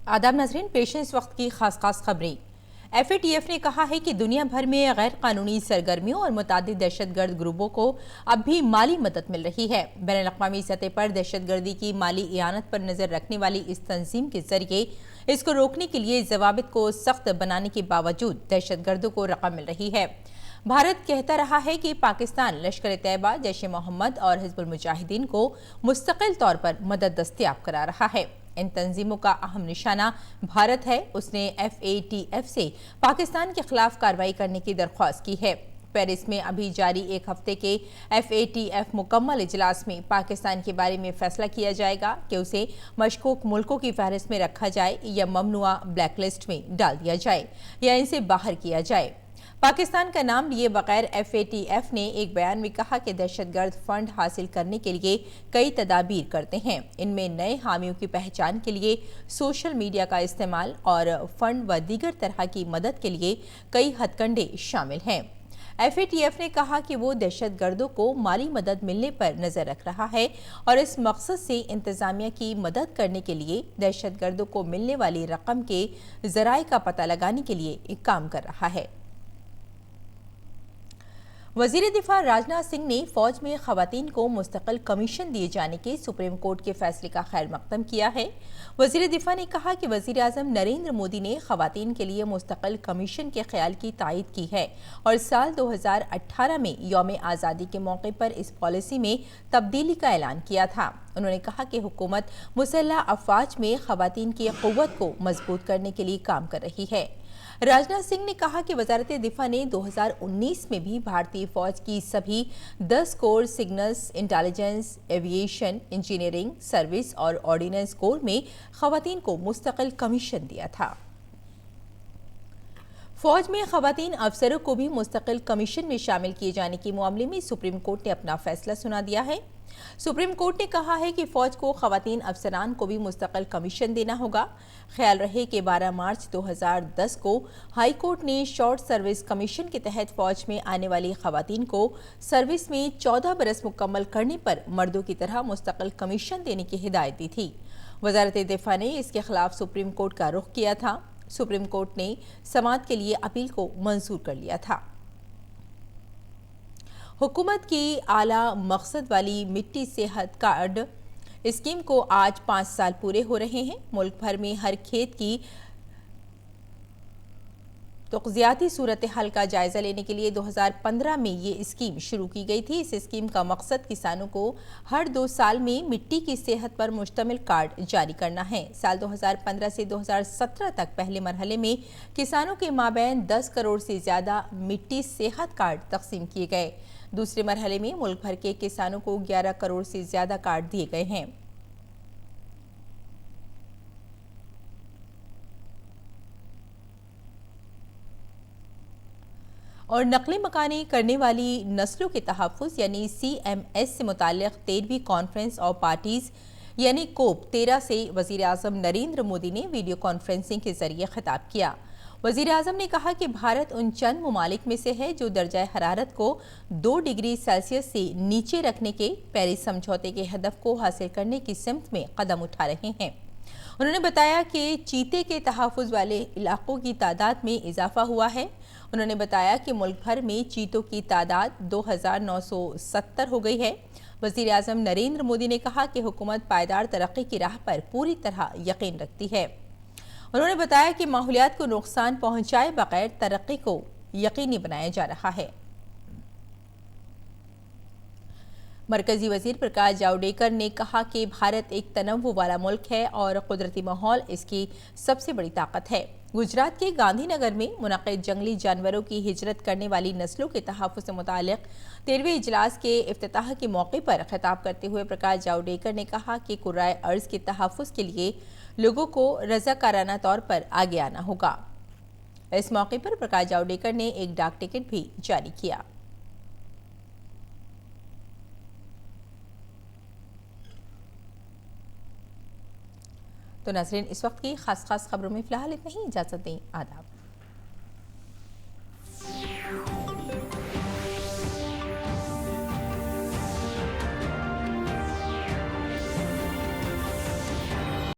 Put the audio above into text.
आदाब नाज़रीन, पेश है इस वक्त की खास खबरें। FATF ने कहा है कि दुनिया भर में गैर कानूनी सरगर्मियों और मुतादिद दहशतगर्द ग्रुपों को अब भी माली मदद मिल रही है। बैनुल-अक़वामी सतह पर दहशतगर्दी की माली इआनत पर नजर रखने वाली इस तंजीम के जरिए इसको रोकने के लिए जवाबित को सख्त बनाने के बावजूद दहशतगर्दों को रकम मिल रही है। भारत कहता रहा है कि पाकिस्तान लश्कर-ए-तैयबा, जैश-ए-मोहम्मद और हिज़्बुल मुजाहिदीन को मुस्तकिल तौर पर मदद दस्तयाब करा रहा है। इन तंजीमों का अहम निशाना भारत है। उसने FATF से पाकिस्तान के खिलाफ कार्रवाई करने की दरख्वास्त की है। पेरिस में अभी जारी एक हफ्ते के FATF मुकम्मल इजलास में पाकिस्तान के बारे में फैसला किया जाएगा कि उसे मशकूक मुल्कों की फहरिस्त में रखा जाए या ममनुआ ब्लैकलिस्ट में डाल दिया जाए या इनसे बाहर किया जाए। पाकिस्तान का नाम लिए बगैर FATF ने एक बयान में कहा कि दहशतगर्द फंड हासिल करने के लिए कई तदाबीर करते हैं। इनमें नए हामियों की पहचान के लिए सोशल मीडिया का इस्तेमाल और फंड व दीगर तरह की मदद के लिए कई हथकंडे शामिल हैं। FATF ने कहा कि वो दहशतगर्दों को माली मदद मिलने पर नजर रख रहा है और इस मकसद से इंतजामिया की मदद करने के लिए दहशतगर्दों को मिलने वाली रकम के जराये का पता लगाने के लिए काम कर रहा है। वजीर दिफा राजनाथ सिंह ने फौज में खवातीन को मुस्तकिल कमीशन दिए जाने के सुप्रीम कोर्ट के फैसले का खैर मकदम किया है। वजीर दिफा ने कहा कि वजीर आजम नरेंद्र मोदी ने खवातीन के लिए मुस्तकिल कमीशन के ख्याल की तायद की है और साल 2018 में यौम आज़ादी के मौके पर इस पॉलिसी में तब्दीली का ऐलान किया था। उन्होंने कहा कि हुकूमत मुसल्लह अफवाज में खवातीन की क़ुव्वत को मजबूत करने के लिए काम कर रही है। राजनाथ सिंह ने कहा कि वजारत दिफा ने 2019 में भी भारतीय फौज की सभी 10 core signals, intelligence, aviation, engineering, service और ऑर्डिनेंस कोर में खवातीन को मुस्तकिल कमीशन दिया था। फौज में खवातीन अफसरों को भी मुस्तकिल कमीशन में शामिल किए जाने के मामले में सुप्रीम कोर्ट ने अपना फैसला सुना दिया है। सुप्रीम कोर्ट ने कहा है कि फौज को खवातीन अफसरान को भी मुस्तकिल कमीशन देना होगा। ख्याल रहे कि 12 मार्च 2010 को हाई कोर्ट ने शॉर्ट सर्विस कमीशन के तहत फौज में आने वाली खवातीन को सर्विस में 14 बरस मुकम्मल करने पर मर्दों की तरह मुस्तकिल कमीशन देने की हिदायत दी थी। वजारत दिफा ने इसके खिलाफ सुप्रीम कोर्ट का रुख किया था। सुप्रीम कोर्ट ने समाअत के लिए अपील को मंजूर कर लिया था। हुकूमत की आला मकसद वाली मिट्टी सेहत कार्ड स्कीम को आज 5 साल पूरे हो रहे हैं। मुल्क भर में हर खेत की तग़ज़ियाती सूरत हाल का जायजा लेने के लिए 2015 में ये स्कीम शुरू की गई थी। इस स्कीम का मकसद किसानों को हर 2 साल में मिट्टी की सेहत पर मुश्तमिल कार्ड जारी करना है। साल 2015 से 2017 तक पहले मरहले में किसानों के माबैन 10 करोड़ से ज्यादा मिट्टी सेहत कार्ड तकसीम किए गए। दूसरे मरहले में मुल्क भर के किसानों को 11 करोड़ से ज्यादा कार्ड दिए गए हैं। और नकली मकानी करने वाली नस्लों के तहफ़्फ़ुज़ यानी CMS से मुताल्लिक़ 13वीं कॉन्फ्रेंस ऑफ पार्टीज़ यानी COP 13 से वज़ीर आज़म नरेंद्र मोदी ने वीडियो कॉन्फ्रेंसिंग के जरिए खिताब किया। वज़ीर आज़म ने कहा कि भारत उन चंद ममालिक में से है जो दर्जा हरारत को 2 डिग्री सेल्सियस से नीचे रखने के पेरिस समझौते के हदफ को हासिल करने की सिमत में कदम उठा रहे हैं। उन्होंने बताया कि चीते के तहफ़्फ़ुज़ वाले इलाकों की तादाद में इजाफा हुआ है। उन्होंने बताया कि मुल्क भर में चीतों की तादाद 2970 हो गई है। वज़ीर आज़म नरेंद्र मोदी ने कहा कि हुकूमत पायदार तरक्की की राह पर पूरी तरह यकीन रखती है। उन्होंने बताया कि माहौलियात को नुकसान पहुंचाए बगैर तरक्की को यकीनी बनाया जा रहा है। मरकजी वजीर प्रकाश जावड़ेकर ने कहा कि भारत एक तनव्वु वाला मुल्क है और कुदरती माहौल इसकी सबसे बड़ी ताकत है। गुजरात के गांधीनगर में मुनक़िद जंगली जानवरों की हिजरत करने वाली नस्लों के तहफ़्फ़ुज़ से मुताल्लिक़ 13वें इजलास के इफ्तिताह के मौके पर खिताब करते हुए प्रकाश जावड़ेकर ने कहा कि कुर्राए अर्ज़ के तहफ़्फ़ुज़ के लिए लोगों को रज़ाकाराना तौर पर आगे आना होगा। इस मौके पर प्रकाश जावड़ेकर ने एक डाक टिकट भी जारी किया। तो नाज़रीन, इस वक्त की खास खबरों में फ़िलहाल इतना ही। इजाज़त दें। आदाब।